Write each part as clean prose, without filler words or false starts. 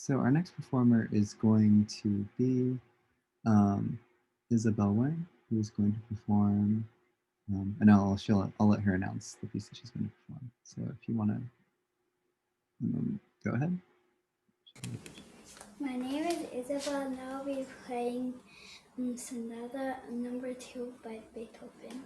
so our next performer is going to be Isabelle Wang, who is going to perform, and I'll let her announce the piece that she's going to perform. So if you want to go ahead. My name is Isabelle, and I'll be playing Sonata number 2 by Beethoven.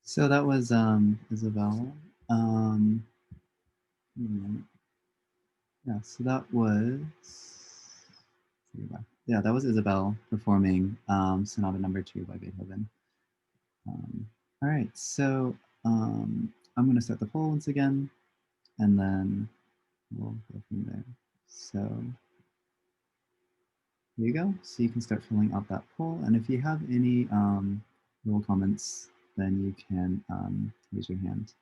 So that was Isabelle. Yeah, so that was that was Isabelle performing Sonata Number 2 by Beethoven. All right, so I'm going to start the poll once again, and then we'll go from there. So here you go. So you can start filling out that poll, and if you have any little comments, then you can raise your hand.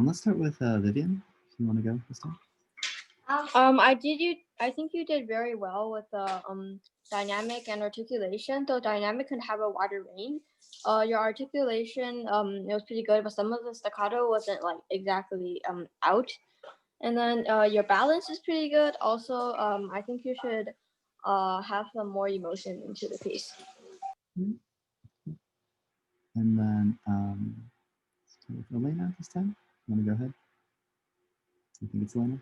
Let's start with Vivian, if you want to go this time. I think you did very well with the dynamic and articulation. Though dynamic can have a wider range. Your articulation it was pretty good, but some of the staccato wasn't like exactly out. And then your balance is pretty good. Also, I think you should have some more emotion into the piece. And then with Elena this time. You want to go ahead? You think it's Elena?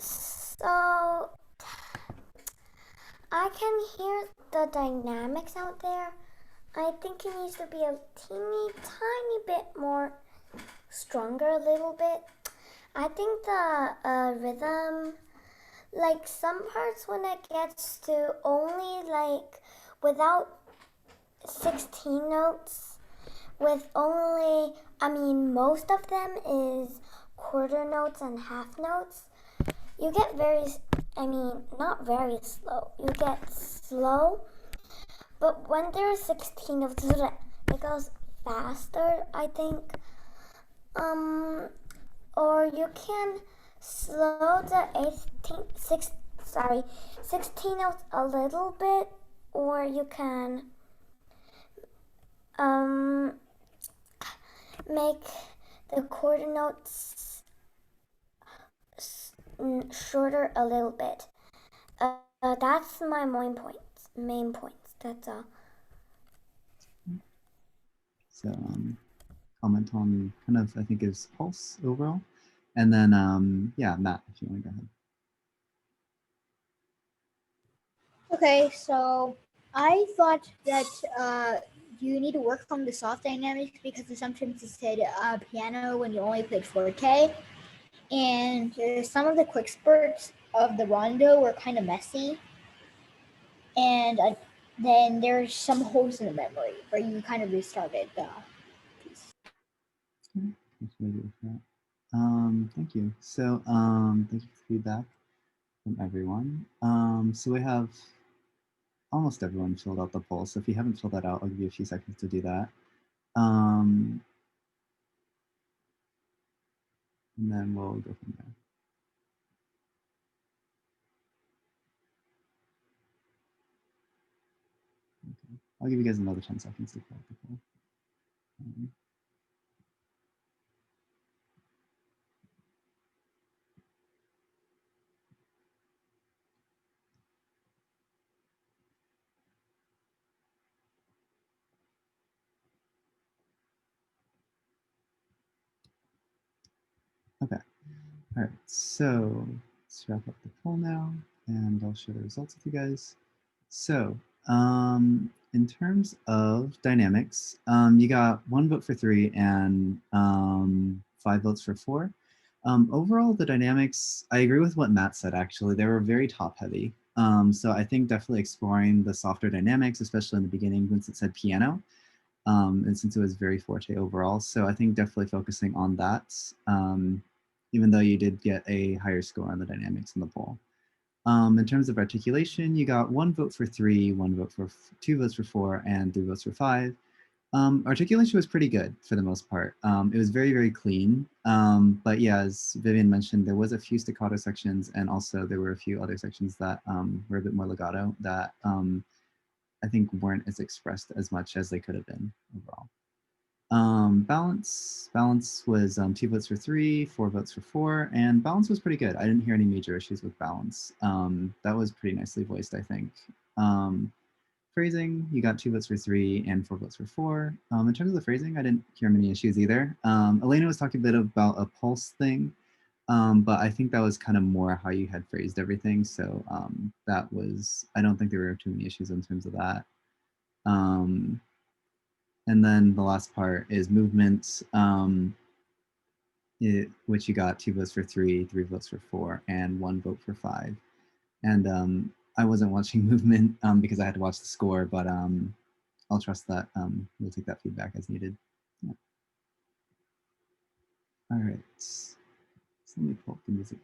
So I can hear the dynamics out there. I think it needs to be a teeny tiny bit more stronger, a little bit. I think the rhythm, like some parts when it gets to only like without 16 notes, with only, most of them is quarter notes and half notes. you get not very slow. You get slow, but when there's 16 of them, it goes faster, I think. Or you can slow the 16 notes a little bit, or you can make the quarter notes shorter a little bit. That's my main points. That's all. So comment on kind of, I think, is pulse overall. And then, yeah, Matt, if you want to go ahead. Okay, so I thought that you need to work on the soft dynamics because sometimes it said piano when you only played 4K. And some of the quick spurts of the rondo were kind of messy. And then there's some holes in the memory where you kind of restarted the piece. Thank you. So thank you for feedback from everyone. So we have almost everyone filled out the poll. So if you haven't filled that out, I'll give you a few seconds to do that. And then we'll go from there. Okay. I'll give you guys another 10 seconds to fill out the poll. Okay. All right. So let's wrap up the poll now, and I'll share the results with you guys. So in terms of dynamics, you got 1 vote for 3 and 5 votes for 4. Overall, the dynamics, I agree with what Matt said, actually. They were very top heavy. So I think definitely exploring the softer dynamics, especially in the beginning, since it said piano, and since it was very forte overall. So I think definitely focusing on that, even though you did get a higher score on the dynamics in the poll. In terms of articulation, you got 1 vote for 3, 1 vote for 2 votes for 4, and 3 votes for 5. Articulation was pretty good for the most part. It was very, very clean. But yeah, as Vivian mentioned, there was a few staccato sections, and also there were a few other sections that were a bit more legato that I think weren't as expressed as much as they could have been overall. Balance was 2 votes for 3, 4 votes for 4, and balance was pretty good. I didn't hear any major issues with balance. That was pretty nicely voiced, I think. Phrasing, you got 2 votes for 3 and 4 votes for 4. In terms of the phrasing, I didn't hear many issues either. Elena was talking a bit about a pulse thing, but I think that was kind of more how you had phrased everything. So that was, I don't think there were too many issues in terms of that. And then the last part is movement, which you got 2 votes for 3, 3 votes for 4, and 1 vote for 5. And I wasn't watching movement because I had to watch the score, but I'll trust that we'll take that feedback as needed. Yeah. All right, so let me pull up the music.